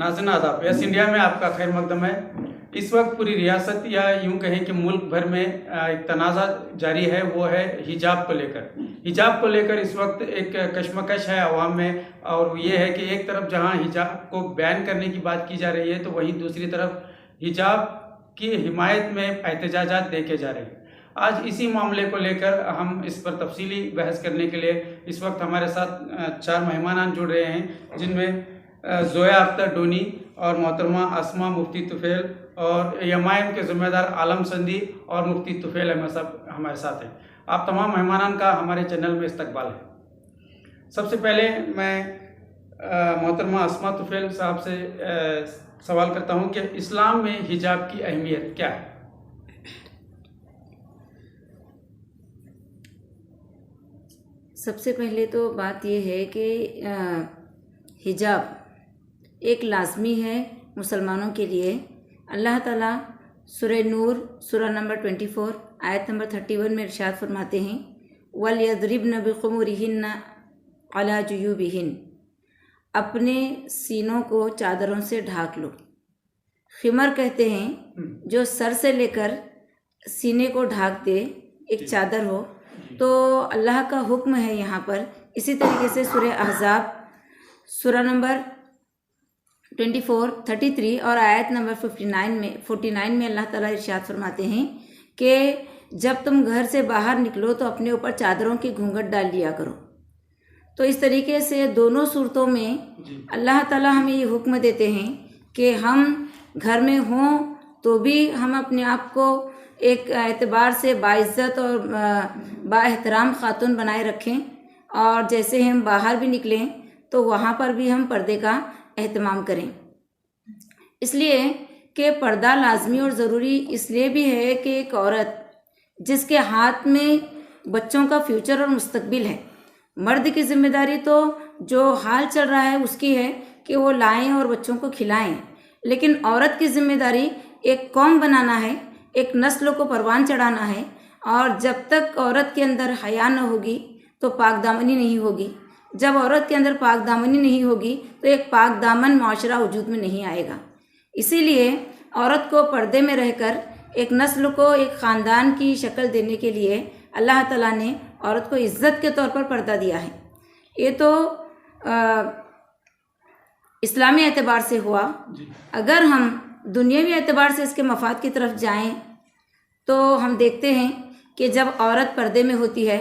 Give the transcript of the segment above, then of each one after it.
नाज़रीन आदाब, yes India में आपका खैर मकदम है। इस वक्त पूरी रियासत या यूं कहें कि मुल्क भर में एक तनाज़ा जारी है, वो है हिजाब को लेकर। हिजाब को लेकर इस वक्त एक कशमकश है अवाम में, और ये है कि एक तरफ जहां हिजाब को बैन करने की बात की जा रही है, तो वहीं दूसरी तरफ हिजाब की हिमायत में एहतजाजात देखे जा रहे हैं। आज इसी मामले को लेकर हम इस पर तफसीली बहस करने के लिए इस वक्त हमारे साथ 4 मेहमान जुड़ रहे हैं, जिनमें ज़ोया अख्तर डोनी और मोहतरमा आसमा मुफ्ती तुफैल और यमाइन के ज़िम्मेदार आलम संदी और मुफ्ती तुफैल अहमद साहब हमारे साथ हैं। आप तमाम मेहमानान का हमारे चैनल में इस्तकबाल है। सबसे पहले मैं मोहतरमा आसमा तुफैल साहब से सवाल करता हूं कि इस्लाम में हिजाब की अहमियत क्या है? सबसे पहले तो बात यह है कि हिजाब एक लाजमी है मुसलमानों के लिए। अल्लाह ताला सूरह नूर सूरह नंबर 24 आयत नंबर 31 में इरशाद फरमाते हैं, वल यदरिबन बिखुमुरिहिन्न अला जुयूबिहिन, अपने सीनों को चादरों से ढाक लो। खिमर कहते हैं जो सर से लेकर सीने को ढाक दे, एक चादर हो। तो अल्लाह का हुक्म है यहाँ पर। इसी तरीके से सूरह अहज़ाब सूरह नंबर 24, 33 और आयत नंबर 49 में अल्लाह ताला इरशाद फरमाते हैं कि जब तुम घर से बाहर निकलो तो अपने ऊपर चादरों की घूंघट डाल लिया करो। तो इस तरीके से दोनों सूरतों में अल्लाह ताला हमें ये हुक्म देते हैं कि हम घर में हों तो भी हम अपने आप को एक एतबार से बाइज़्ज़त और बाएहतराम खातून बनाए रखें, और जैसे हम बाहर भी निकलें तो वहाँ पर भी हम पर्दे का एहतमाम करें। इसलिए कि पर्दा लाजमी और ज़रूरी इसलिए भी है कि एक औरत जिसके हाथ में बच्चों का फ्यूचर और मुस्तकबिल है, मर्द की जिम्मेदारी तो जो हाल चल रहा है उसकी है कि वो लाएं और बच्चों को खिलाएं, लेकिन औरत की जिम्मेदारी एक कौम बनाना है, एक नस्ल को परवान चढ़ाना है। और जब तक औरत के अंदर हया न होगी तो पाकदामनी नहीं होगी। जब औरत के अंदर पाकदामनी नहीं होगी तो एक पाकदामन माशरा वजूद में नहीं आएगा। इसीलिए औरत को पर्दे में रहकर एक नस्ल को, एक ख़ानदान की शक्ल देने के लिए अल्लाह ताला ने औरत को इज़्ज़त के तौर पर पर्दा दिया है। ये तो इस्लामी एतबार से हुआ। अगर हम दुनियावी एतबार से इसके मफाद की तरफ जाएं तो हम देखते हैं कि जब औरत पर्दे में होती है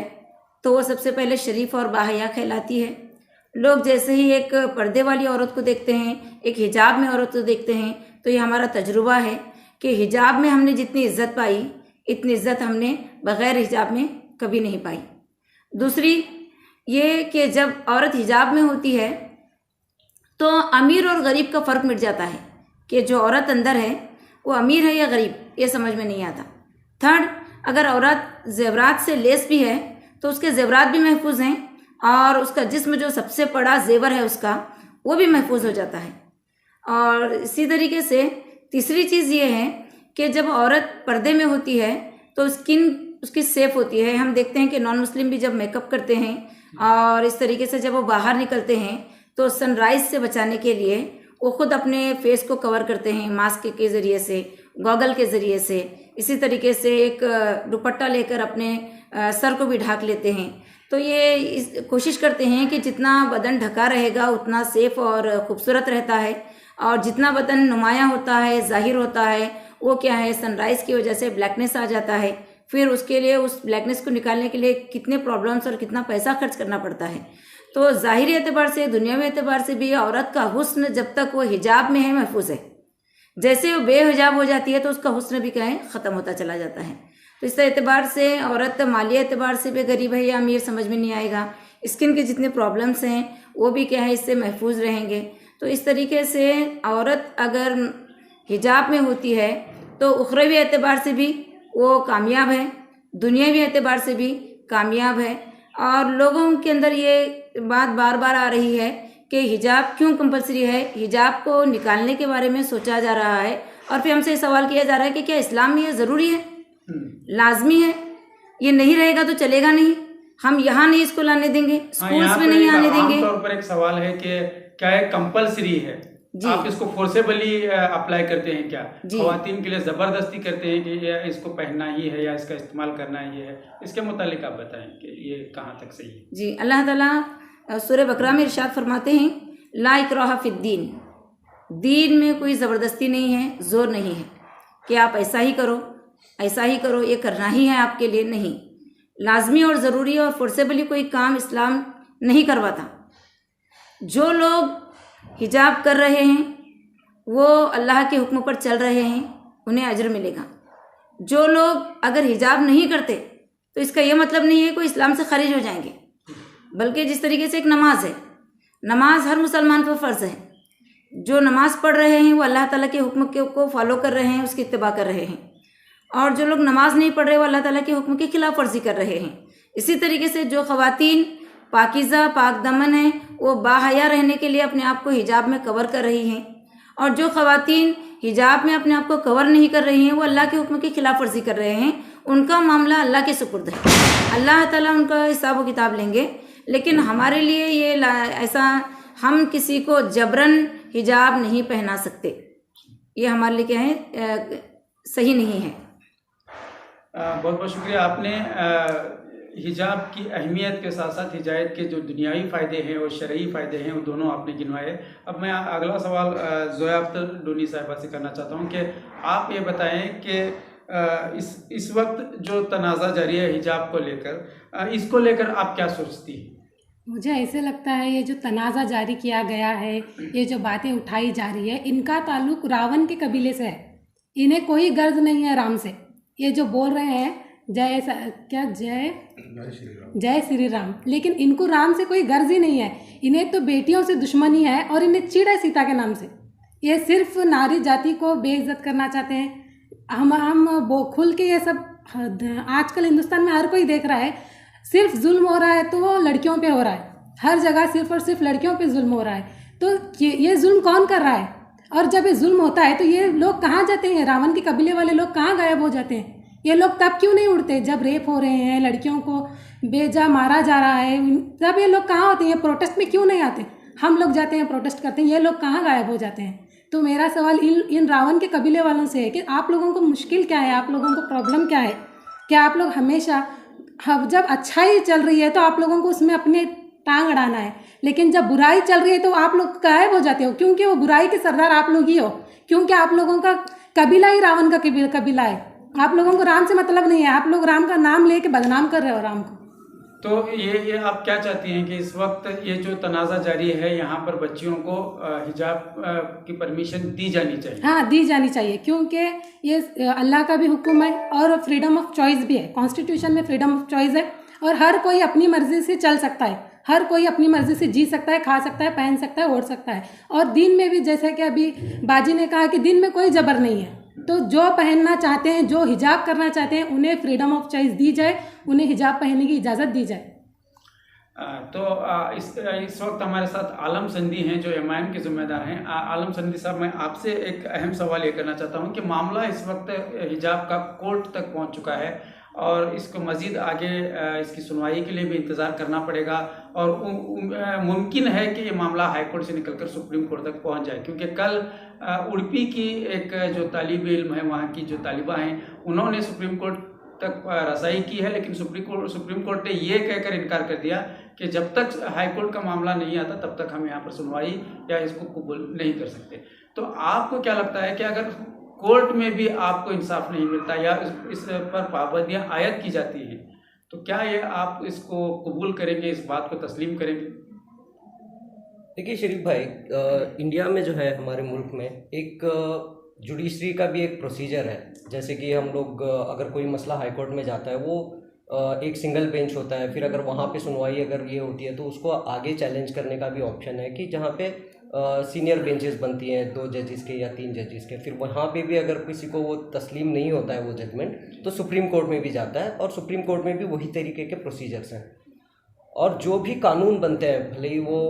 तो वो सबसे पहले शरीफ और बाहया कहलाती है। लोग जैसे ही एक पर्दे वाली औरत को देखते हैं, एक हिजाब में औरत को देखते हैं, तो ये हमारा तजुर्बा है कि हिजाब में हमने जितनी इज़्ज़त पाई इतनी इज़्ज़त हमने बग़ैर हिजाब में कभी नहीं पाई। दूसरी ये कि जब औरत हिजाब में होती है तो अमीर और गरीब का फ़र्क मिट जाता है कि जो औरत अंदर है वो अमीर है या गरीब, ये समझ में नहीं आता। थर्ड, अगर औरत ज़ेवरात से लेस भी है तो उसके ज़ेवरात भी महफूज हैं, और उसका जिस्म जो सबसे बड़ा जेवर है उसका वो भी महफूज हो जाता है। और इसी तरीके से तीसरी चीज़ ये है कि जब औरत पर्दे में होती है तो स्किन उसकी सेफ होती है। हम देखते हैं कि नॉन मुस्लिम भी जब मेकअप करते हैं और इस तरीके से जब वो बाहर निकलते हैं तो सनराइज़ से बचाने के लिए वो खुद अपने फेस को कवर करते हैं मास्क के ज़रिए से, गॉगल के ज़रिए से। इसी तरीके से एक दुपट्टा लेकर अपने सर को भी ढक लेते हैं। तो ये कोशिश करते हैं कि जितना बदन ढका रहेगा उतना सेफ और ख़ूबसूरत रहता है, और जितना बदन नुमाया होता है, ज़ाहिर होता है, वो क्या है, सनराइज़ की वजह से ब्लैकनेस आ जाता है। फिर उसके लिए, उस ब्लैकनेस को निकालने के लिए कितने प्रॉब्लम्स और कितना पैसा खर्च करना पड़ता है। तो ज़ाहिरी एतबार से, दुनियावी एतबार से भी औरत का हुस्न जब तक वो हिजाब में है महफूज है। जैसे वो बेहिजाब हो जाती है तो उसका हुस्न भी क्या है, ख़त्म होता चला जाता है। तो इस एतबार से औरत माली एतबार से भी गरीब है या अमीर समझ में नहीं आएगा। स्किन के जितने प्रॉब्लम्स हैं वो भी क्या है, इससे महफूज रहेंगे। तो इस तरीके से औरत अगर हिजाब में होती है तो उखरवी एतबार से भी वो कामयाब है, दुनियावी एतबार से भी कामयाब है। और लोगों के अंदर ये बात बार बार आ रही है कि हिजाब क्यों कंपलसरी है, हिजाब को निकालने के बारे में सोचा जा रहा है, और फिर हमसे सवाल किया जा रहा है कि क्या इस्लाम में ये ज़रूरी है, लाजमी है, ये नहीं रहेगा तो चलेगा नहीं, हम यहाँ नहीं इसको लाने देंगे, स्कूल्स में नहीं आने देंगे। आमतौर पर एक सवाल है कि क्या ये कंपलसरी है, आप इसको फोर्सेबली अप्लाई करते हैं क्या? खवातीन के लिए जबरदस्ती करते हैं कि ये इसको पहनना ही है या इसका इस्तेमाल करना ही है? इसके मुतालिक आप बताएं कि ये कहाँ तक सही है? जी, अल्लाह ताला सूरह बकरा में इरशाद फरमाते हैं, ला इकराहा फिद्दीन, दीन में कोई ज़बरदस्ती नहीं है, ज़ोर नहीं है कि आप ऐसा ही करो, ये करना ही है आपके लिए। नहीं, लाजमी और ज़रूरी और फोर्सेबली कोई काम इस्लाम नहीं करवाता। जो लोग हिजाब कर रहे हैं वो अल्लाह के हुक्म पर चल रहे हैं, उन्हें अजर मिलेगा। जो लोग अगर हिजाब नहीं करते तो इसका यह मतलब नहीं है कोई इस्लाम से खारिज हो जाएंगे, बल्कि जिस तरीके से एक नमाज है, नमाज हर मुसलमान पर फ़र्ज़ है। जो नमाज पढ़ रहे हैं वो अल्लाह ताला के हुक्म को फॉलो कर रहे हैं, उसकी इत्तिबा कर रहे हैं, और जो लोग नमाज नहीं पढ़ रहे वो अल्लाह ताला के हुक्म के खिलाफ वर्जी कर रहे हैं। इसी तरीके से जो ख़वातीन पाकीज़ा पाक दमन है वो बाहया रहने के लिए अपने आप को हिजाब में कवर कर रही हैं, और जो ख़वातीन हिजाब में अपने आप को कवर नहीं कर रही हैं वो अल्लाह के हुक्म की खिलाफ वर्जी कर रहे हैं। उनका मामला अल्लाह के सुपुर्द है, अल्लाह ताला उनका हिसाब व किताब लेंगे। लेकिन हमारे लिए ये ऐसा, हम किसी को जबरन हिजाब नहीं पहना सकते, ये हमारे लिए क्या है, सही नहीं है। बहुत बहुत शुक्रिया। आपने हिजाब की अहमियत के साथ साथ हिजायत के जो दुनियावी फ़ायदे हैं और शरई फ़ायदे हैं वो दोनों आपने गिनवाए। अब मैं अगला सवाल ज़ोया अख्तर डोनी साहिबा से करना चाहता हूँ कि आप ये बताएं कि इस वक्त जो तनाज़ा जारी है हिजाब को लेकर, इसको लेकर आप क्या सोचती हैं? मुझे ऐसे लगता है ये जो तनाज़ा जारी किया गया है, ये जो बातें उठाई जा रही है, इनका ताल्लुक रावण के कबीले से है। इन्हें कोई गर्ज नहीं है राम से। ये जो बोल रहे हैं जय श्री राम, लेकिन इनको राम से कोई गर्ज ही नहीं है। इन्हें तो बेटियों से दुश्मनी है और इन्हें चिढ़ है सीता के नाम से। ये सिर्फ नारी जाति को बेइज्जत करना चाहते हैं। हम वो खुल के ये सब आजकल हिंदुस्तान में हर कोई देख रहा है। सिर्फ जुल्म हो रहा है तो वो लड़कियों पे हो रहा है, हर जगह सिर्फ और सिर्फ लड़कियों पे जुल्म हो रहा है। तो ये जुल्म कौन कर रहा है? और जब ये जुल्म होता है तो ये लोग कहाँ जाते हैं? रावण के कबीले वाले लोग कहाँ गायब हो जाते हैं? ये लोग तब क्यों नहीं उड़ते जब रेप हो रहे हैं, लड़कियों को बेजा मारा जा रहा है, तब ये लोग कहाँ होते हैं? प्रोटेस्ट में क्यों नहीं आते? हम लोग जाते हैं, प्रोटेस्ट करते हैं, ये लोग कहाँ गायब हो जाते हैं? तो मेरा सवाल इन रावण के कबीले वालों से है कि आप लोगों को मुश्किल क्या है, आप लोगों को प्रॉब्लम क्या है? क्या आप लोग हमेशा जब अच्छाई चल रही है तो आप लोगों को उसमें अपने टांग अड़ाना है, लेकिन जब बुराई चल रही है तो आप लोग गायब हो जाते हो? क्योंकि वो बुराई के सरदार आप लोग ही हो, क्योंकि आप लोगों का कबीला ही रावण का कबीला है। आप लोगों को राम से मतलब नहीं है, आप लोग राम का नाम लेके बदनाम कर रहे हो राम को। तो ये आप क्या चाहती हैं कि इस वक्त ये जो तनाज़ा जारी है यहाँ पर बच्चियों को हिजाब की परमिशन दी जानी चाहिए? हाँ, दी जानी चाहिए, क्योंकि ये अल्लाह का भी हुक्म है और फ्रीडम ऑफ चॉइस भी है। कॉन्स्टिट्यूशन में फ्रीडम ऑफ चॉइस है और हर कोई अपनी मर्जी से चल सकता है, हर कोई अपनी मर्जी से जी सकता है, खा सकता है, पहन सकता है, ओढ़ सकता है। और दिन में भी, जैसा कि अभी बाजी ने कहा कि दिन में कोई जबर नहीं है, तो जो पहनना चाहते हैं, जो हिजाब करना चाहते हैं, उन्हें फ्रीडम ऑफ चॉइस दी जाए, उन्हें हिजाब पहनने की इजाज़त दी जाए। तो इस वक्त हमारे साथ आलम संधी हैं जो एमआईएम के जिम्मेदार हैं। आलम संधी साहब, मैं आपसे एक अहम सवाल ये करना चाहता हूँ कि मामला इस वक्त हिजाब का कोर्ट तक पहुँच चुका है और इसको मज़ीद आगे इसकी सुनवाई के लिए भी इंतज़ार करना पड़ेगा, और मुमकिन है कि ये मामला हाई कोर्ट से निकलकर सुप्रीम कोर्ट तक पहुंच जाए, क्योंकि कल उडुपी की एक जो तालिब इल्म है, वहाँ की जो तालिबा हैं, उन्होंने सुप्रीम कोर्ट तक रसाई की है, लेकिन सुप्रीम कोर्ट ने ये कहकर इनकार कर दिया कि जब तक हाई कोर्ट का मामला नहीं आता तब तक हम यहाँ पर सुनवाई या इसको कबूल नहीं कर सकते। तो आपको क्या लगता है कि अगर कोर्ट में भी आपको इंसाफ नहीं मिलता या इस पर पाबंदियां आयद की जाती हैं, तो क्या ये आप इसको कबूल करेंगे, इस बात को तस्लीम करेंगे? देखिए शरीफ भाई, इंडिया में जो है, हमारे मुल्क में एक जुडिशरी का भी एक प्रोसीजर है। जैसे कि हम लोग अगर कोई मसला हाई कोर्ट में जाता है, वो एक सिंगल बेंच होता है, फिर अगर वहाँ पे सुनवाई अगर ये होती है तो उसको आगे चैलेंज करने का भी ऑप्शन है कि जहाँ पे सीनियर बेंचेस बनती हैं 2 जजेस के या 3 जजेस के, फिर वहाँ पे भी अगर किसी को वो तस्लीम नहीं होता है वो जजमेंट, तो सुप्रीम कोर्ट में भी जाता है और सुप्रीम कोर्ट में भी वही तरीके के प्रोसीजर्स हैं। और जो भी कानून बनते हैं, भले ही वो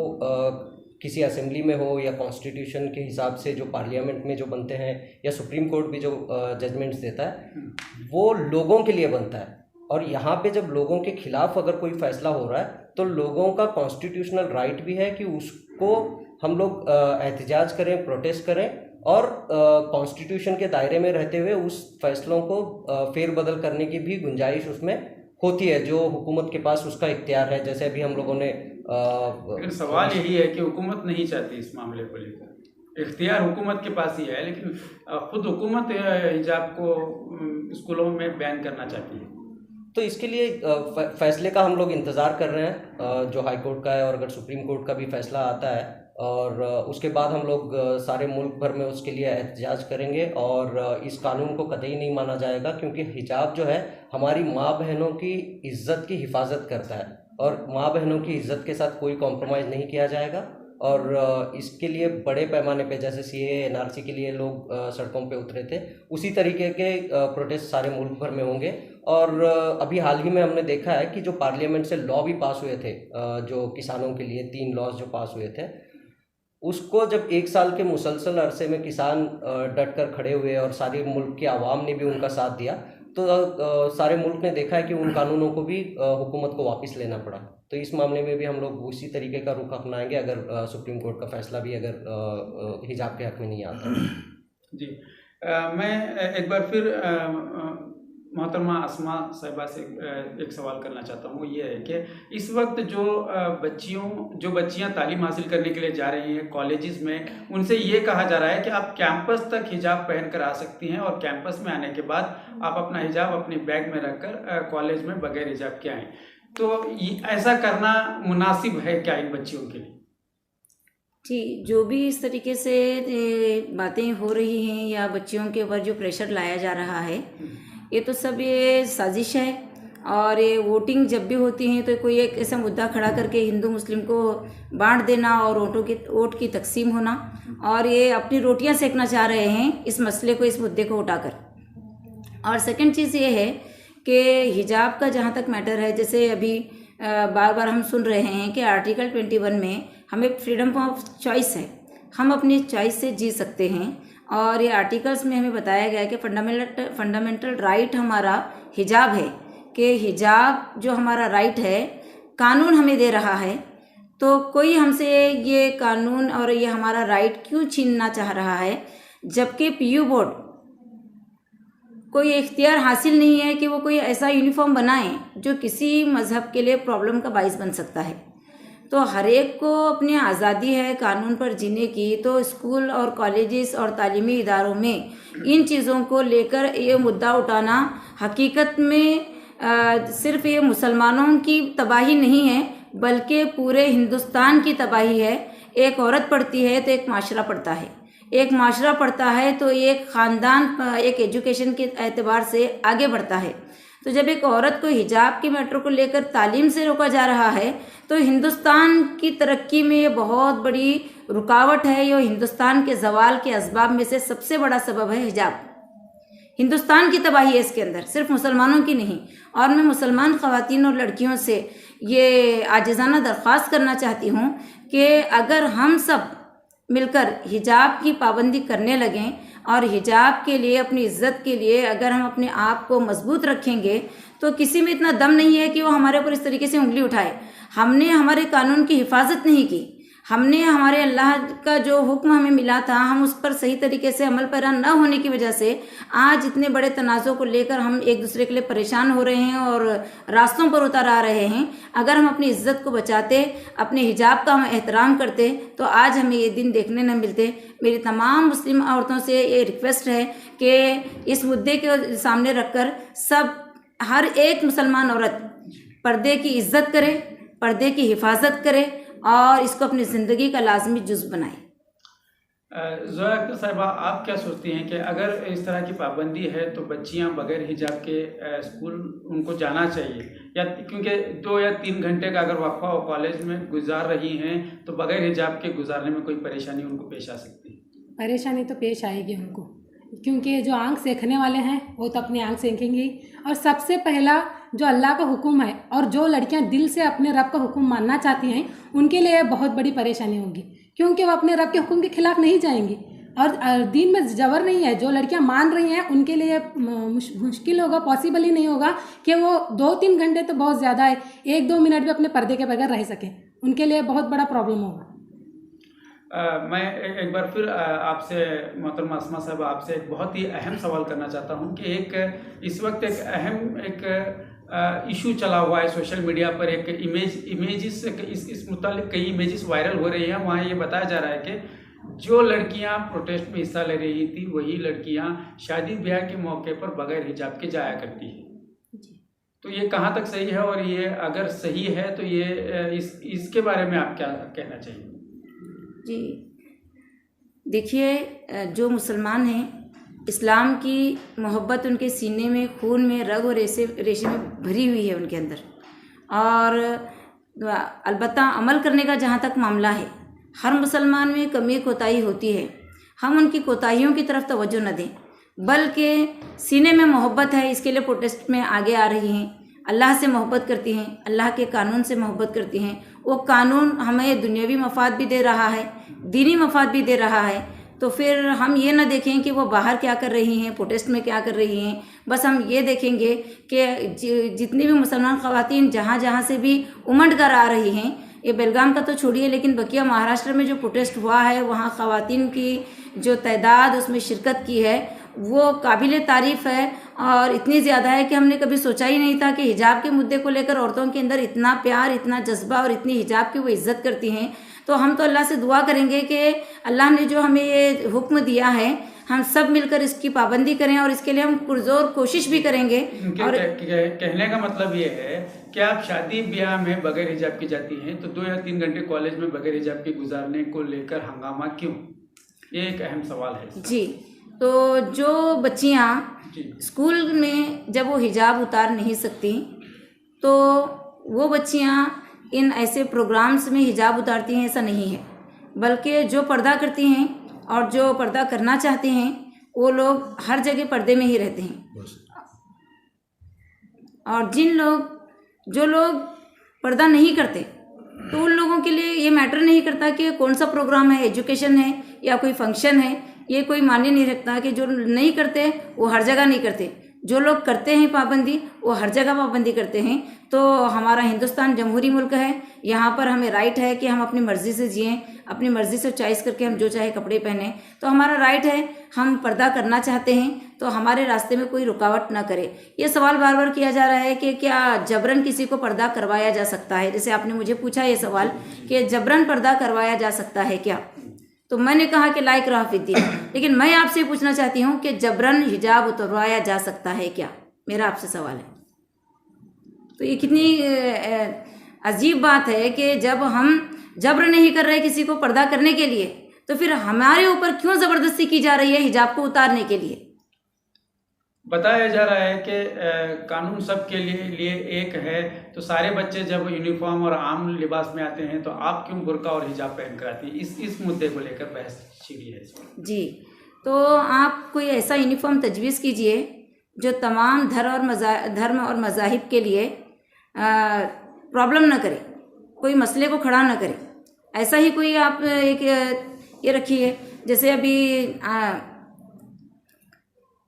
किसी असेंबली में हो या कॉन्स्टिट्यूशन के हिसाब से जो पार्लियामेंट में जो बनते हैं, या सुप्रीम कोर्ट भी जो जजमेंट्स देता है, वो लोगों के लिए बनता है। और यहाँ पे जब लोगों के खिलाफ अगर कोई फैसला हो रहा है तो लोगों का कॉन्स्टिट्यूशनल राइट भी है कि उसको हम लोग एहतजाज करें, प्रोटेस्ट करें और कॉन्स्टिट्यूशन के दायरे में रहते हुए उस फैसलों को फेरबदल करने की भी गुंजाइश उसमें होती है, जो हुकूमत के पास उसका इख्तियार है। जैसे अभी हम लोगों ने लेकिन सवाल यही है कि हुकूमत नहीं चाहती इस मामले को लेकर, इख्तियार हुकूमत के पास ही है, लेकिन खुद हुकूमत हिजाब को स्कूलों में बैन करना चाहती है। तो इसके लिए फैसले का हम लोग इंतज़ार कर रहे हैं, जो हाई कोर्ट का है, और अगर सुप्रीम कोर्ट का भी फैसला आता है और उसके बाद हम लोग सारे मुल्क भर में उसके लिए एहतजाज करेंगे। और इस कानून को कतई नहीं माना जाएगा, क्योंकि हिजाब जो है हमारी माँ बहनों की इज़्ज़त की हिफाजत करता है और माँ बहनों की इज़्ज़त के साथ कोई कॉम्प्रोमाइज़ नहीं किया जाएगा। और इसके लिए बड़े पैमाने पे, जैसे CAA NRC के लिए लोग सड़कों पे उतरे थे, उसी तरीके के प्रोटेस्ट सारे मुल्क भर में होंगे। और अभी हाल ही में हमने देखा है कि जो पार्लियामेंट से लॉ भी पास हुए थे, जो किसानों के लिए 3 लॉज जो पास हुए थे, उसको जब 1 साल के मुसलसल अरसे में किसान डट कर खड़े हुए और सारे मुल्क की आवाम ने भी उनका साथ दिया, तो सारे मुल्क ने देखा है कि उन कानूनों को भी हुकूमत को वापस लेना पड़ा। तो इस मामले में भी हम लोग उसी तरीके का रुख अपनाएंगे अगर सुप्रीम कोर्ट का फैसला भी अगर हिजाब के हक में नहीं आता। जी, मैं एक बार फिर मोहतरमा अस्मा साहिबा से एक सवाल करना चाहता हूँ। वो ये है कि इस वक्त जो बच्चियाँ तालीम हासिल करने के लिए जा रही हैं कॉलेजेस में, उनसे ये कहा जा रहा है कि आप कैंपस तक हिजाब पहन कर आ सकती हैं और कैंपस में आने के बाद आप अपना हिजाब अपने बैग में रखकर कॉलेज में बगैर हिजाब के आएँ। तो ऐसा करना मुनासिब है क्या इन बच्चियों के लिए? जी, जो भी इस तरीके से बातें हो रही हैं या बच्चियों के ऊपर जो प्रेशर लाया जा रहा है, ये तो सब ये साजिश है। और ये वोटिंग जब भी होती है तो कोई एक ऐसा मुद्दा खड़ा करके हिंदू मुस्लिम को बांट देना और वोट की तकसीम होना, और ये अपनी रोटियां सेकना चाह रहे हैं इस मसले को, इस मुद्दे को उठाकर। और सेकंड चीज़ ये है कि हिजाब का जहाँ तक मैटर है, जैसे अभी बार बार हम सुन रहे हैं कि आर्टिकल 21 में हमें फ्रीडम ऑफ चॉइस है, हम अपनी चॉइस से जी सकते हैं। और ये आर्टिकल्स में हमें बताया गया है कि फंडामेंटल राइट हमारा हिजाब है, कि हिजाब जो हमारा राइट है कानून हमें दे रहा है। तो कोई हमसे ये कानून और ये हमारा राइट क्यों छीनना चाह रहा है, जबकि PU बोर्ड कोई इख्तियार हासिल नहीं है कि वो कोई ऐसा यूनिफॉर्म बनाए जो किसी मज़हब के लिए प्रॉब्लम का बाइस बन सकता है। तो हर एक को अपनी आज़ादी है कानून पर जीने की। तो स्कूल और कॉलेजेस और तालीमी इदारों में इन चीज़ों को लेकर ये मुद्दा उठाना हकीकत में सिर्फ ये मुसलमानों की तबाही नहीं है, बल्कि पूरे हिंदुस्तान की तबाही है। एक औरत पढ़ती है तो एक माशरा पढ़ता है, एक माशरा पढ़ता है तो एक ख़ानदान एक एजुकेशन के एतबार से आगे बढ़ता है। तो जब एक औरत को हिजाब के मैटर को लेकर तालीम से रोका जा रहा है, तो हिंदुस्तान की तरक्की में ये बहुत बड़ी रुकावट है। ये हिंदुस्तान के जवाल के असबाब में से सबसे बड़ा सबब है हिजाब। हिंदुस्तान की तबाही है इसके अंदर, सिर्फ मुसलमानों की नहीं। और मैं मुसलमान ख़वातीन और लड़कियों से ये आजिज़ाना दरख्वास्त करना चाहती हूँ कि अगर हम सब मिलकर हिजाब की पाबंदी करने लगें और हिजाब के लिए, अपनी इज़्ज़त के लिए अगर हम अपने आप को मजबूत रखेंगे, तो किसी में इतना दम नहीं है कि वो हमारे ऊपर इस तरीके से उंगली उठाए। हमने हमारे कानून की हिफाजत नहीं की, हमने हमारे अल्लाह का जो हुक्म हमें मिला था, हम उस पर सही तरीके से अमल पैरा न होने की वजह से आज इतने बड़े तनाज़ों को लेकर हम एक दूसरे के लिए परेशान हो रहे हैं और रास्तों पर उतर आ रहे हैं। अगर हम अपनी इज़्ज़त को बचाते, अपने हिजाब का हम एहतराम करते, तो आज हमें ये दिन देखने न मिलते। मेरी तमाम मुस्लिम औरतों से ये रिक्वेस्ट है कि इस मुद्दे के सामने रखकर सब, हर एक मुसलमान औरत पर्दे की इज़्ज़त करे, पर्दे की हिफाजत करे और इसको अपनी ज़िंदगी का लाजमी जुज़ बनाए। ज़ोया अख्तर साहिबा, आप क्या सोचती हैं कि अगर इस तरह की पाबंदी है तो बच्चियां बगैर हिजाब के स्कूल उनको जाना चाहिए, या क्योंकि 2 या 3 घंटे का अगर वक्फा वो कॉलेज में गुजार रही हैं तो बगैर हिजाब के गुजारने में कोई परेशानी उनको पेश आ सकती है? परेशानी तो पेश आएगी उनको, क्योंकि जो आंख सेकने वाले हैं वो तो अपनी आंख सेकेंगे। और सबसे पहला जो अल्लाह का हुक्म है, और जो लड़कियां दिल से अपने रब का हुक्म मानना चाहती हैं, उनके लिए बहुत बड़ी परेशानी होगी, क्योंकि वो अपने रब के हुक्म के खिलाफ नहीं जाएंगी। और दीन में जबर नहीं है, जो लड़कियां मान रही हैं उनके लिए मुश्किल होगा, पॉसिबल ही नहीं होगा कि वो 2-3 घंटे तो बहुत ज़्यादा है, 1-2 मिनट भी अपने पर्दे के बगैर रह सकें, उनके लिए बहुत बड़ा प्रॉब्लम होगा। मैं एक बार फिर आपसे मोहतरमा अस्मा साहब आपसे एक बहुत ही अहम सवाल करना चाहता हूं कि एक इस वक्त एक अहम एक इशू चला हुआ है सोशल मीडिया पर, एक इमेजेस इस मुतालिक कई इमेजेस वायरल हो रही हैं। वहाँ ये बताया जा रहा है कि जो लड़कियां प्रोटेस्ट में हिस्सा ले रही थी वही लड़कियां शादी ब्याह के मौके पर बगैर हिजाब के जाया करती है। तो ये कहाँ तक सही है, और ये अगर सही है तो ये इसके बारे में आप क्या कहना चाहिए? जी देखिए, जो मुसलमान हैं इस्लाम की मोहब्बत उनके सीने में, खून में, रग और रेशे में भरी हुई है उनके अंदर। और अलबत्ता अमल करने का जहाँ तक मामला है, हर मुसलमान में कमी कोताही होती है। हम उनकी कोताहियों की तरफ तवज्जो न दें, बल्कि सीने में मोहब्बत है इसके लिए प्रोटेस्ट में आगे आ रही हैं। अल्लाह से मोहब्बत करती हैं, अल्लाह के कानून से मोहब्बत करती हैं। वो कानून हमें दुनियावी मफाद भी दे रहा है, दीनी मफाद भी दे रहा है। तो फिर हम ये ना देखें कि वो बाहर क्या कर रही हैं, प्रोटेस्ट में क्या कर रही हैं। बस हम ये देखेंगे कि जितनी भी मुसलमान ख़वातीन जहाँ जहाँ से भी उमड़ कर आ रही हैं, ये बेलगाम का तो छोड़िए, लेकिन बकिया महाराष्ट्र में जो प्रोटेस्ट हुआ है वहाँ ख़वातीन की जो तादाद उसमें शिरकत की है वो काबिल तारीफ़ है। और इतनी ज़्यादा है कि हमने कभी सोचा ही नहीं था कि हिजाब के मुद्दे को लेकर औरतों के अंदर इतना प्यार, इतना जज्बा और इतनी हिजाब की वो इज़्ज़त करती हैं। तो हम तो अल्लाह से दुआ करेंगे कि अल्लाह ने जो हमें ये हुक्म दिया है हम सब मिलकर इसकी पाबंदी करें, और इसके लिए हम पुरजोर कोशिश भी करेंगे। और कहने का मतलब ये है कि आप शादी ब्याह में बगैर हिजाब की जाती हैं तो 2 या 3 घंटे कॉलेज में बगैर हिजाब के गुजारने को लेकर हंगामा क्यों? ये एक अहम सवाल है जी। तो जो बच्चियाँ स्कूल में जब वो हिजाब उतार नहीं सकती तो वो बच्चियाँ इन ऐसे प्रोग्राम्स में हिजाब उतारती हैं, ऐसा नहीं है। बल्कि जो पर्दा करती हैं और जो पर्दा करना चाहते हैं वो लोग हर जगह पर्दे में ही रहते हैं। और जो लोग पर्दा नहीं करते तो उन लोगों के लिए ये मैटर नहीं करता कि कौन सा प्रोग्राम है, एजुकेशन है या कोई फंक्शन है, ये कोई मायने नहीं रखता। कि जो नहीं करते वो हर जगह नहीं करते, जो लोग करते हैं पाबंदी वो हर जगह पाबंदी करते हैं। तो हमारा हिंदुस्तान जमहूरी मुल्क है, यहाँ पर हमें राइट है कि हम अपनी मर्ज़ी से जिएं, अपनी मर्ज़ी से चॉइस करके हम जो चाहे कपड़े पहने, तो हमारा राइट है। हम पर्दा करना चाहते हैं तो हमारे रास्ते में कोई रुकावट ना करे। ये सवाल बार बार किया जा रहा है कि क्या जबरन किसी को पर्दा करवाया जा सकता है। जैसे आपने मुझे पूछा ये सवाल कि जबरन पर्दा करवाया जा सकता है क्या, तो मैंने कहा कि ला इक्राह फिद्दीन। लेकिन मैं आपसे पूछना चाहती हूँ कि जबरन हिजाब उतरवाया जा सकता है क्या, मेरा आपसे सवाल है। तो ये कितनी अजीब बात है कि जब हम जबर नहीं कर रहे किसी को पर्दा करने के लिए, तो फिर हमारे ऊपर क्यों ज़बरदस्ती की जा रही है हिजाब को उतारने के लिए। बताया जा रहा है कि कानून सबके लिए एक है, तो सारे बच्चे जब यूनिफॉर्म और आम लिबास में आते हैं तो आप क्यों बुर्का और हिजाब पहन कर आती हैं। इस मुद्दे को लेकर बहस छिड़ी है जी। तो आप कोई ऐसा यूनिफॉर्म तजवीज़ कीजिए जो तमाम धर्म और मज़ाहिब के लिए प्रॉब्लम ना करे, कोई मसले को खड़ा ना करे। ऐसा ही कोई आप एक ये रखिए, जैसे अभी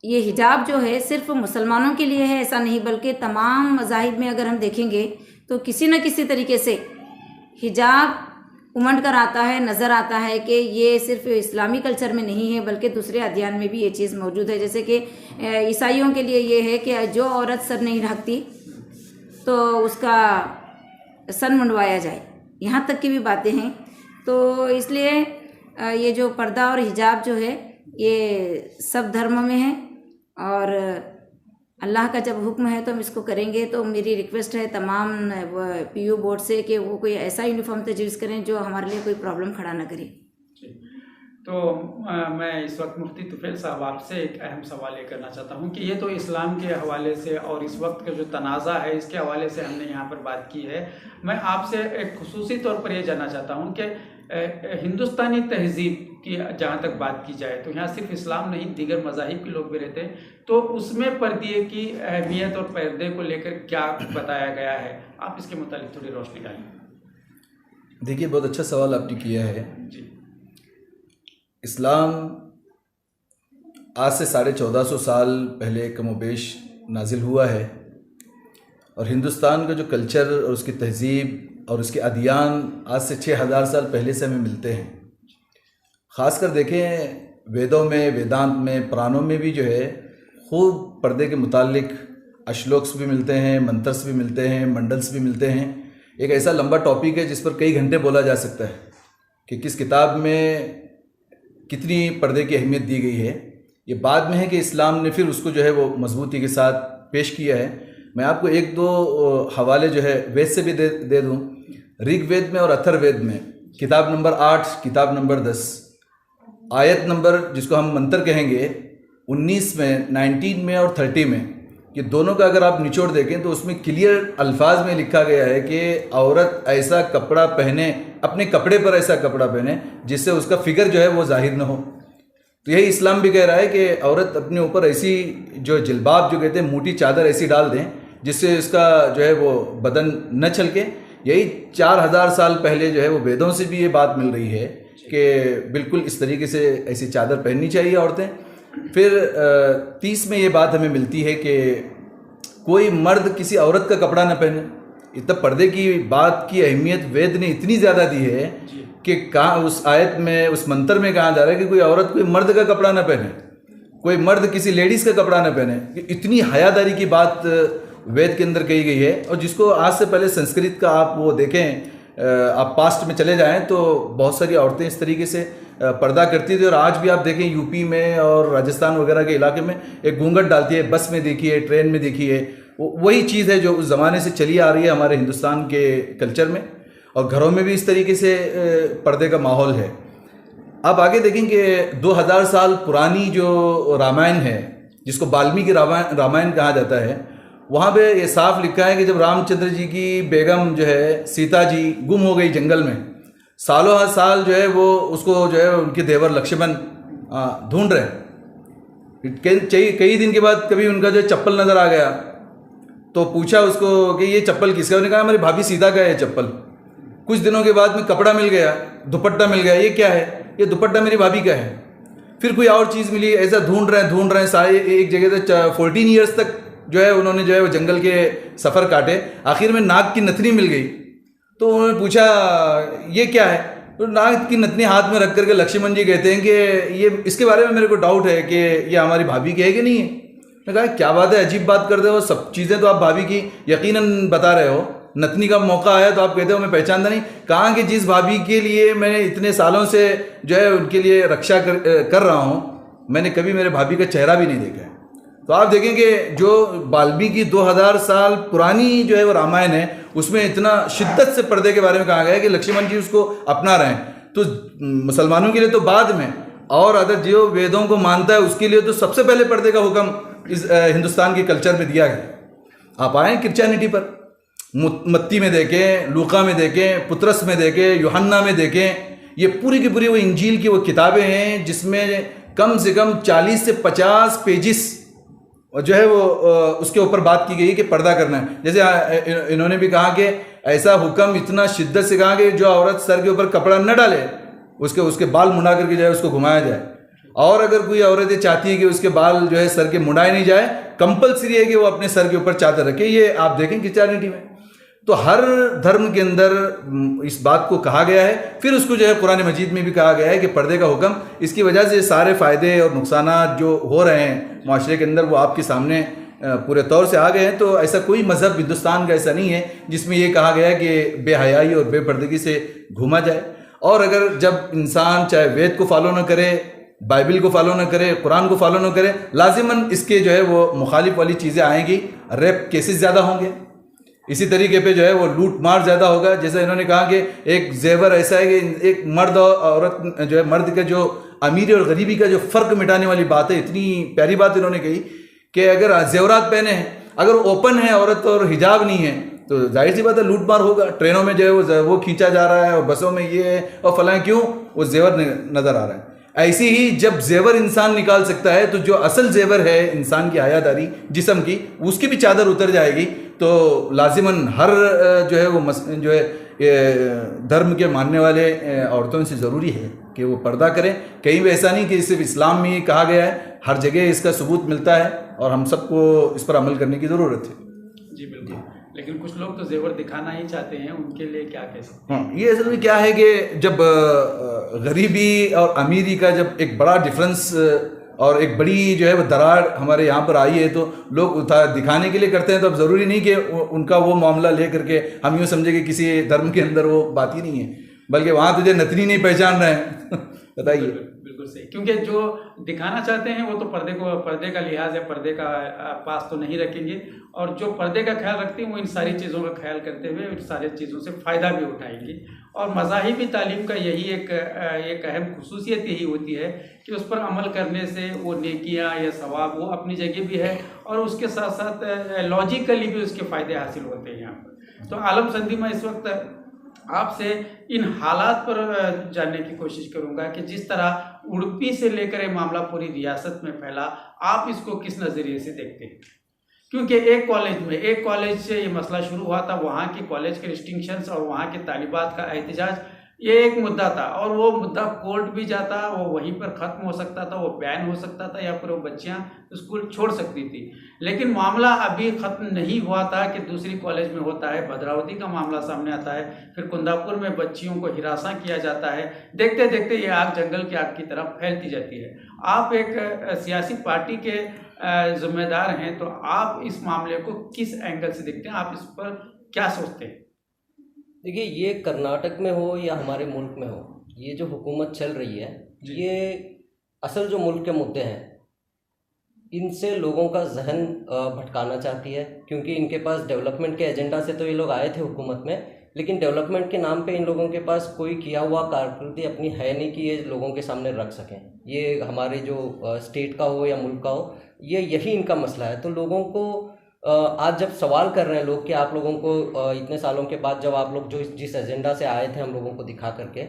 ये हिजाब जो है सिर्फ मुसलमानों के लिए है ऐसा नहीं, बल्कि तमाम मज़ाहिब में अगर हम देखेंगे तो किसी न किसी तरीके से हिजाब उमड़ कर आता है, नज़र आता है कि ये सिर्फ इस्लामी कल्चर में नहीं है बल्कि दूसरे अध्ययन में भी ये चीज़ मौजूद है। जैसे कि ईसाइयों के लिए ये है कि जो औरत सर नहीं ढकती तो उसका सर मुंडवाया जाए, यहाँ तक की भी बातें हैं। तो इसलिए ये जो पर्दा और हिजाब जो है ये सब धर्मों में है, और अल्लाह का जब हुक्म है तो हम इसको करेंगे। तो मेरी रिक्वेस्ट है तमाम पीयू बोर्ड से कि वो कोई ऐसा यूनिफॉर्म तजवीज़ करें जो हमारे लिए कोई प्रॉब्लम खड़ा ना करे। तो मैं इस वक्त मुफ्ती तुफैल साहब आपसे एक अहम सवाल ये करना चाहता हूँ कि ये तो इस्लाम के हवाले से और इस वक्त का जो तनाज़ा है इसके हवाले से हमने यहाँ पर बात की है। मैं आपसे एक खुसूसी तौर पर ये जानना चाहता हूँ कि हिंदुस्तानी तहज़ीब की जहाँ तक बात की जाए तो यहाँ सिर्फ इस्लाम नहीं दीगर मज़ाहिब के लोग भी रहते हैं, तो उसमें पर्दे की अहमियत और पर्दे को लेकर क्या बताया गया है, आप इसके मुतालिक थोड़ी रोशनी डालें। देखिए, बहुत अच्छा सवाल आपने किया है जी। इस्लाम आज से 1450 साल पहले कमोबेश नाजिल हुआ है, और हिंदुस्तान का जो कल्चर और उसकी तहज़ीब और उसके अदियान आज से 6000 साल पहले से हमें मिलते हैं। ख़ासकर देखें वेदों में, वेदांत में, पुराणों में भी जो है खूब पर्दे के मुतालिक श्लोक्स भी मिलते हैं, मंत्रस भी मिलते हैं, मंडल्स भी मिलते हैं। एक ऐसा लंबा टॉपिक है जिस पर कई घंटे बोला जा सकता है कि किस किताब में कितनी पर्दे की अहमियत दी गई है। ये बाद में है कि इस्लाम ने फिर उसको जो है वो मजबूती के साथ पेश किया है। मैं आपको एक दो हवाले जो है वेद से भी दे दूँ। ऋग्वेद में और अथर्ववेद में किताब नंबर 8, किताब नंबर 10, आयत नंबर जिसको हम मंत्र कहेंगे 19 में, 19 में और 30 में, ये दोनों का अगर आप निचोड़ देखें तो उसमें क्लियर अल्फाज में लिखा गया है कि औरत ऐसा कपड़ा पहने, अपने कपड़े पर ऐसा कपड़ा पहने जिससे उसका फिगर जो है वो जाहिर न हो। तो यही इस्लाम भी कह रहा है कि औरत अपने ऊपर ऐसी जो जिल्बाब जो कहते हैं मोटी चादर ऐसी डाल दें जिससे उसका जो है वो बदन न छलके। यही 4000 साल पहले जो है वो वेदों से भी ये बात मिल रही है कि बिल्कुल इस तरीके से ऐसी चादर पहननी चाहिए औरतें। फिर 30 में ये बात हमें मिलती है कि कोई मर्द किसी औरत का कपड़ा न पहने। इतना पर्दे की बात की अहमियत वेद ने इतनी ज़्यादा दी है कि कहाँ उस आयत में, उस मंत्र में कहा जा रहा है कि कोई औरत कोई मर्द का कपड़ा न पहने, कोई मर्द किसी लेडीज़ का कपड़ा न पहने। इतनी हयादारी की बात वेद के अंदर कही गई है। और जिसको आज से पहले संस्कृत का आप वो देखें, आप पास्ट में चले जाएं तो बहुत सारी औरतें इस तरीके से पर्दा करती थी। और आज भी आप देखें यूपी में और राजस्थान वगैरह के इलाके में एक घूंघट डालती है, बस में देखिए, ट्रेन में देखिए। वही चीज़ है जो उस ज़माने से चली आ रही है हमारे हिंदुस्तान के कल्चर में, और घरों में भी इस तरीके से पर्दे का माहौल है। आप आगे देखें कि 2000 साल पुरानी जो रामायण है, जिसको वाल्मीकि रामायण कहा जाता है, वहाँ पे ये साफ लिखा है कि जब रामचंद्र जी की बेगम जो है सीता जी गुम हो गई जंगल में, सालों हर साल जो है वो उसको जो है उनके देवर लक्ष्मण ढूंढ रहे। कई दिन के बाद कभी उनका जो चप्पल नज़र आ गया तो पूछा उसको कि ये चप्पल किसका? उन्होंने कहा हमारी भाभी सीता का है चप्पल। कुछ दिनों के बाद में कपड़ा मिल गया, दुपट्टा मिल गया, ये क्या है? ये दुपट्टा मेरी भाभी का है। फिर कोई और चीज़ मिली, ऐसा ढूंढ रहे हैं सारे एक जगह से 14 ईयर्स तक जो है उन्होंने जो है वो जंगल के सफ़र काटे। आखिर में नाग की नथनी मिल गई तो उन्होंने पूछा ये क्या है? तो नाग की नथनी हाथ में रख करके लक्ष्मण जी कहते हैं कि ये इसके बारे में मेरे को डाउट है कि ये हमारी भाभी की है कि नहीं है। मैं कहा क्या बात है, अजीब बात करते हो, सब चीज़ें तो आप भाभी की यकीनन बता रहे हो, नथनी का मौका आया तो आप कहते हो मैं पहचानता नहीं। कहाँ कि जिस भाभी के लिए मैंने इतने सालों से जो है उनके लिए रक्षा कर रहा हूँ, मैंने कभी मेरे भाभी का चेहरा भी नहीं देखा है। तो आप देखें कि जो वाल्मीकि 2000 साल पुरानी जो है वो रामायण है, उसमें इतना शिद्दत से पर्दे के बारे में कहा गया है कि लक्ष्मण जी उसको अपना रहे हैं। तो मुसलमानों के लिए तो बाद में, और अगर जो वेदों को मानता है उसके लिए तो सबसे पहले पर्दे का हुक्म इस हिंदुस्तान के कल्चर में दिया गया। आप आए क्रिश्चियनिटी पर, मत्ती में देखें, लूका में देखें, पुत्रस में देखें, यूहन्ना में देखें, ये पूरी की पूरी वो इंजील की वो किताबें हैं जिसमें कम से कम 40 से 50 पेजिस और जो है वो उसके ऊपर बात की गई है कि पर्दा करना है। जैसे इन्होंने भी कहा कि ऐसा हुक्म इतना शिद्दत से कहा कि जो औरत सर के ऊपर कपड़ा न डाले, उसके बाल मुंडा करके जो है उसको घुमाया जाए। और अगर कोई औरत ये चाहती है कि उसके बाल जो है सर के मुंडाए नहीं जाए, कंपलसरी है कि वो अपने सर के ऊपर चादर रखे। ये आप देखें क्रिश्चियनिटी में तो हर धर्म के अंदर इस बात को कहा गया है। फिर उसको जो है कुरान मजीद में भी कहा गया है कि पर्दे का हुक्म, इसकी वजह से सारे फ़ायदे और नुकसानात जो हो रहे हैं माशरे के अंदर वो आपके सामने पूरे तौर से आ गए हैं। तो ऐसा कोई मज़हब हिंदुस्तान का ऐसा नहीं है जिसमें ये कहा गया है कि बेहयाई और बेपर्दगी से घूमा जाए। और अगर जब इंसान चाहे वेद को फॉलो न करे, बाइबल को फॉलो न करे, कुरान को फॉलो न करे, लाजिमन इसके जो है वो मुखालिफ वाली चीज़ें आएंगी। रेप केसेस ज़्यादा होंगे, इसी तरीके पे जो है वो लूट मार ज़्यादा होगा। जैसे इन्होंने कहा कि एक जेवर ऐसा है कि एक मर्द और औरत जो है, मर्द का जो अमीरी और गरीबी का जो फ़र्क मिटाने वाली बात है, इतनी प्यारी बात इन्होंने कही कि अगर जेवरात पहने हैं, अगर ओपन है औरत और हिजाब नहीं है तो जाहिर सी बात है लूट मार होगा। ट्रेनों में जो है वो खींचा जा रहा है और बसों में ये है और फलां, क्यों? वो जेवर नज़र आ रहा है। ऐसे ही जब जेवर इंसान निकाल सकता है तो जो असल जेवर है इंसान की आयादारी जिस्म की, उसकी भी चादर उतर जाएगी। तो लाजिमन हर जो है वो जो है धर्म के मानने वाले औरतों से ज़रूरी है कि वो पर्दा करें। कहीं भी ऐसा नहीं कि सिर्फ इस्लाम में ही कहा गया है, हर जगह इसका सबूत मिलता है और हम सबको इस पर अमल करने की ज़रूरत है। जी बिल्कुल। लेकिन कुछ लोग तो जेवर दिखाना ही चाहते हैं, उनके लिए क्या कह सकते हैं? हाँ, ये असल में क्या है कि जब गरीबी और अमीरी का जब एक बड़ा डिफरेंस और एक बड़ी जो है वो दरार हमारे यहाँ पर आई है, तो लोग दिखाने के लिए करते हैं। तो अब ज़रूरी नहीं कि उनका वो मामला ले करके हम यूँ समझे कि किसी धर्म के अंदर वो बात ही नहीं है, बल्कि वहाँ तुझे नतनी नहीं पहचान रहे हैं। बताइए। बिल्कुल सही, क्योंकि जो दिखाना चाहते हैं वो तो पर्दे का लिहाज या पर्दे का पास तो नहीं रखेंगे, और जो पर्दे का ख्याल रखते हैं वो इन सारी चीज़ों का ख्याल करते हुए इन सारी चीज़ों से फ़ायदा भी उठाएंगे। और मज़ाहिबी तालीम का यही एक अहम खुसूसियत यही होती है कि उस पर अमल करने से वो नेकियां या सवाब वो अपनी जगह भी है, और उसके साथ साथ लॉजिकली भी उसके फ़ायदे हासिल होते हैं यहाँ पर। तो आलम संधी मैं इस वक्त आपसे इन हालात पर जानने की कोशिश करूंगा कि जिस तरह उडुपी से लेकर ये मामला पूरी रियासत में फैला, आप इसको किस नज़रिए से देखते हैं? क्योंकि एक कॉलेज से ये मसला शुरू हुआ था, वहाँ की कॉलेज के रिस्ट्रिक्शंस और वहाँ के तालिबात का एहतजाज, ये एक मुद्दा था, और वो मुद्दा कोर्ट भी जाता, वो वहीं पर ख़त्म हो सकता था, वो बैन हो सकता था, या फिर वो बच्चियाँ स्कूल छोड़ सकती थी। लेकिन मामला अभी ख़त्म नहीं हुआ था कि दूसरी कॉलेज में होता है, भद्रावती का मामला सामने आता है, फिर कुंदापुर में बच्चियों को हिरासा किया जाता है। देखते देखते ये आग जंगल की आग की तरफ फैलती जाती है। आप एक सियासी पार्टी के जिम्मेदार हैं, तो आप इस मामले को किस एंगल से देखते हैं? आप इस पर क्या सोचते हैं? देखिए, ये कर्नाटक में हो या हमारे मुल्क में हो, ये जो हुकूमत चल रही है, ये असल जो मुल्क के मुद्दे हैं इनसे लोगों का जहन भटकाना चाहती है, क्योंकि इनके पास डेवलपमेंट के एजेंडा से तो ये लोग आए थे हुकूमत में, लेकिन डेवलपमेंट के नाम पे इन लोगों के पास कोई किया हुआ कारकर्दगी अपनी है नहीं कि ये लोगों के सामने रख सकें। ये हमारे जो स्टेट का हो या मुल्क का हो, ये यही इनका मसला है। तो लोगों को आज जब सवाल कर रहे हैं लोग कि आप लोगों को इतने सालों के बाद जब आप लोग जो जिस एजेंडा से आए थे हम लोगों को दिखा करके,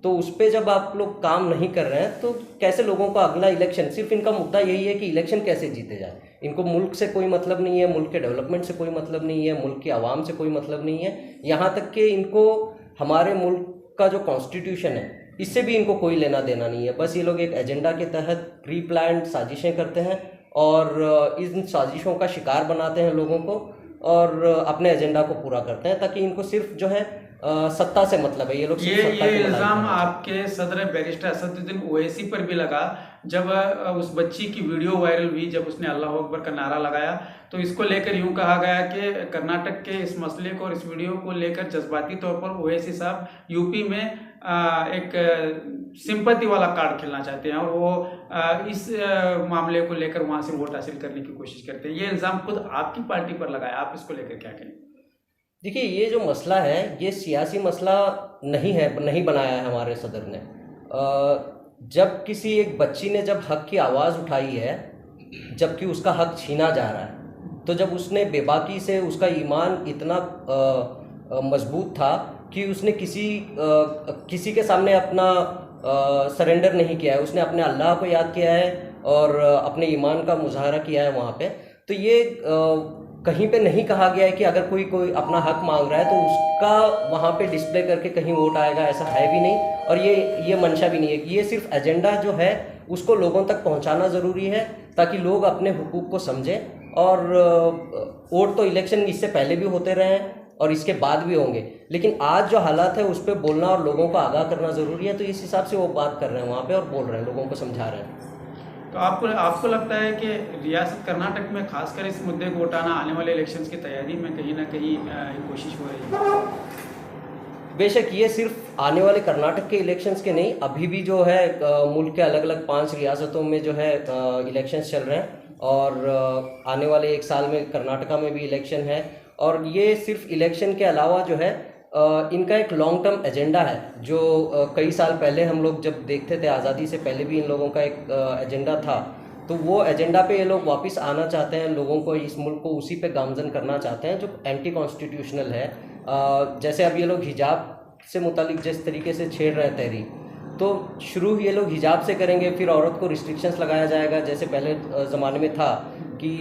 तो उस पर जब आप लोग काम नहीं कर रहे हैं, तो कैसे लोगों को अगला इलेक्शन, सिर्फ इनका मुद्दा यही है कि इलेक्शन कैसे जीते जाए। इनको मुल्क से कोई मतलब नहीं है, मुल्क के डेवलपमेंट से कोई मतलब नहीं है, मुल्क की आवाम से कोई मतलब नहीं है, यहाँ तक कि इनको हमारे मुल्क का जो कॉन्स्टिट्यूशन है इससे भी इनको कोई लेना देना नहीं है। बस ये लोग एक एजेंडा के तहत प्री प्लान्ड साजिशें करते हैं और इन साजिशों का शिकार बनाते हैं लोगों को, और अपने एजेंडा को पूरा करते हैं, ताकि इनको सिर्फ जो है सत्ता से मतलब है। ये लोग ये इल्ज़ाम आपके सदर बैरिस्टर असदुद्दीन ओवैसी पर भी लगा, जब उस बच्ची की वीडियो वायरल हुई, जब उसने अल्लाह अकबर का नारा लगाया, तो इसको लेकर यूं कहा गया कि कर्नाटक के इस मसले को और इस वीडियो को लेकर जज्बाती तौर पर ओवैसी साहब यूपी में एक सिंपैथी वाला कार्ड खेलना चाहते हैं, और वो इस मामले को लेकर वहां से वोट हासिल करने की कोशिश करते हैं। ये इल्ज़ाम खुद आपकी पार्टी पर लगाया, आप इसको लेकर क्या कहें? देखिए, ये जो मसला है ये सियासी मसला नहीं है, नहीं बनाया है हमारे सदर ने। जब किसी एक बच्ची ने जब हक की आवाज़ उठाई है, जबकि उसका हक छीना जा रहा है, तो जब उसने बेबाकी से, उसका ईमान इतना मजबूत था कि उसने किसी के सामने अपना सरेंडर नहीं किया है, उसने अपने अल्लाह को याद किया है और अपने ईमान का मुजाहरा किया है वहाँ पे। तो ये कहीं पे नहीं कहा गया है कि अगर कोई अपना हक मांग रहा है तो उसका वहाँ पे डिस्प्ले करके कहीं वोट आएगा, ऐसा है भी नहीं, और ये मंशा भी नहीं है। ये सिर्फ एजेंडा जो है उसको लोगों तक पहुँचाना ज़रूरी है, ताकि लोग अपने हुकूक को समझें। और वोट तो इलेक्शन इससे पहले भी होते रहे हैं और इसके बाद भी होंगे, लेकिन आज जो हालात है उस पर बोलना और लोगों को आगाह करना ज़रूरी है। तो इस हिसाब से वो बात कर रहे हैं वहाँ पे और बोल रहे हैं, लोगों को समझा रहे हैं। तो आपको लगता है कि रियासत कर्नाटक में खासकर इस मुद्दे को उठाना आने वाले इलेक्शंस की तैयारी में कहीं ना कहीं कोशिश हो रही है? बेशक ये सिर्फ आने वाले कर्नाटक के इलेक्शंस के नहीं, अभी भी जो है मुल्क के अलग अलग 5 रियासतों में जो है इलेक्शंस चल रहे हैं, और आने वाले 1 साल में कर्नाटका में भी इलेक्शन है। और ये सिर्फ इलेक्शन के अलावा जो है इनका एक लॉन्ग टर्म एजेंडा है, जो कई साल पहले हम लोग जब देखते थे, आज़ादी से पहले भी इन लोगों का एक एजेंडा था। तो वो एजेंडा पे ये लोग वापस आना चाहते हैं, लोगों को, इस मुल्क को उसी पे गामजन करना चाहते हैं जो एंटी कॉन्स्टिट्यूशनल है। जैसे अब ये लोग हिजाब से मुतालिक जिस तरीके से छेड़ रहे हैं तहरीक, तो शुरू ये लोग हिजाब से करेंगे, फिर औरत को रिस्ट्रिक्शंस लगाया जाएगा, जैसे पहले ज़माने में था कि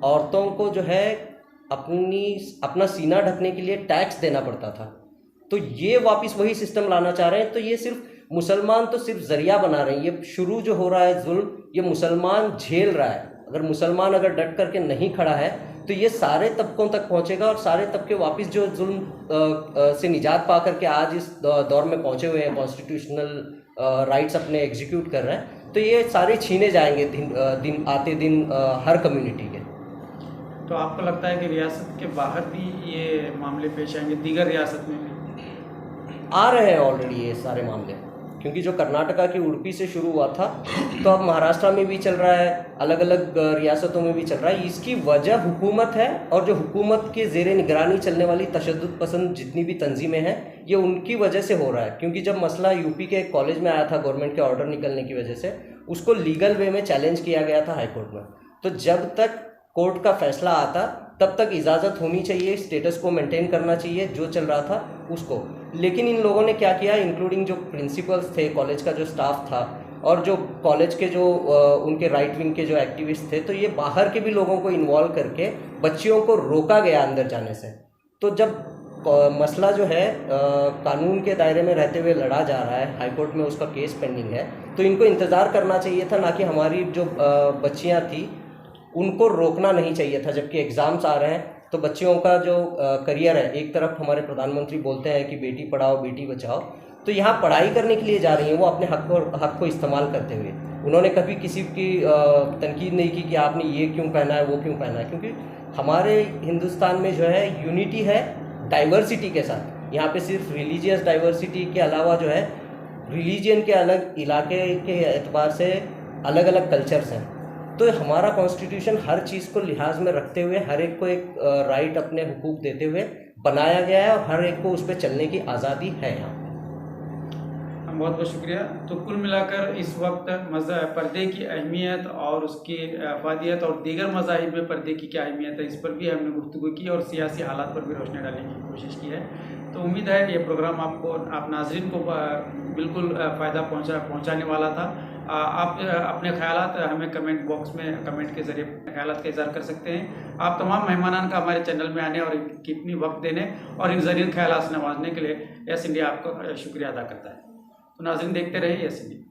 औरतों को जो है अपना सीना ढकने के लिए टैक्स देना पड़ता था। तो ये वापस वही सिस्टम लाना चाह रहे हैं। तो ये सिर्फ मुसलमान तो सिर्फ जरिया बना रहे हैं। ये शुरू जो हो रहा है जुल्म, ये मुसलमान झेल रहा है। अगर मुसलमान डट करके नहीं खड़ा है तो ये सारे तबकों तक पहुंचेगा और सारे तबके वापस जो जुल्म से निजात पा करके आज इस दौर में पहुंचे हुए हैं, कॉन्स्टिट्यूशनल राइट्स अपने एग्जीक्यूट कर रहे हैं, तो ये सारे छीने जाएंगे दिन आते दिन हर कम्युनिटी के। तो आपको लगता है कि रियासत के बाहर भी ये मामले पेश आएंगे, दीगर रियासत में भी? आ रहे हैं ऑलरेडी ये सारे मामले, क्योंकि जो कर्नाटका की उडुपी से शुरू हुआ था तो अब महाराष्ट्र में भी चल रहा है, अलग अलग रियासतों में भी चल रहा है। इसकी वजह हुकूमत है, और जो हुकूमत के ज़ेरे निगरानी चलने वाली तशद्दुद पसंद जितनी भी तंजीमें हैं, ये उनकी वजह से हो रहा है। क्योंकि जब मसला यूपी के एक कॉलेज में आया था गवर्नमेंट के ऑर्डर निकलने की वजह से, उसको लीगल वे में चैलेंज किया गया था हाई कोर्ट में। तो जब तक कोर्ट का फैसला आता तब तक इजाज़त होनी चाहिए, स्टेटस को मेंटेन करना चाहिए जो चल रहा था उसको। लेकिन इन लोगों ने क्या किया, इंक्लूडिंग जो प्रिंसिपल्स थे, कॉलेज का जो स्टाफ था और जो कॉलेज के जो उनके राइट विंग के जो एक्टिविस्ट थे, तो ये बाहर के भी लोगों को इन्वॉल्व करके बच्चियों को रोका गया अंदर जाने से। तो जब मसला जो है कानून के दायरे में रहते हुए लड़ा जा रहा है, हाई कोर्ट में उसका केस पेंडिंग है, तो इनको इंतज़ार करना चाहिए था, ना कि हमारी जो बच्चियाँ थी उनको रोकना नहीं चाहिए था। जबकि एग्ज़ाम्स आ रहे हैं तो बच्चियों का जो करियर है, एक तरफ हमारे प्रधानमंत्री बोलते हैं कि बेटी पढ़ाओ बेटी बचाओ, तो यहाँ पढ़ाई करने के लिए जा रही हैं वो अपने हक को इस्तेमाल करते हुए। उन्होंने कभी किसी की तनकीद नहीं की कि आपने ये क्यों पहना है, वो क्यों पहना है, क्योंकि हमारे हिंदुस्तान में जो है यूनिटी है डाइवर्सिटी के साथ। यहाँ पे सिर्फ रिलीजियस डाइवर्सिटी के अलावा जो है रिलीजन के अलग इलाके के एतबार से अलग अलग कल्चर्स हैं। तो हमारा कॉन्स्टिट्यूशन हर चीज़ को लिहाज में रखते हुए हर एक को एक राइट, अपने हुकूक देते हुए बनाया गया है, और हर एक को उस पर चलने की आज़ादी है यहाँ। बहुत बहुत शुक्रिया। तो कुल मिलाकर इस वक्त पर्दे की अहमियत और उसकी अफादियत और दीगर मज़ाहिब में पर्दे की क्या अहमियत है, इस पर भी हमने गुफ्तगू की और सियासी हालात पर भी रोशनी डालने की कोशिश की है। तो उम्मीद है ये प्रोग्राम आप नाज़रीन को बिल्कुल फ़ायदा पहुँचाने वाला था। आप अपने ख्यालात हमें कमेंट बॉक्स में कमेंट के ज़रिए ख्यालात का इज़हार कर सकते हैं। आप तमाम मेहमानान का हमारे चैनल में आने और इतनी वक्त देने और इन ज़रिए ख्यालात से नवाजने के लिए यस इंडिया आपको शुक्रिया अदा करता है। तो नाज़रीन देखते रहिए यस इंडिया।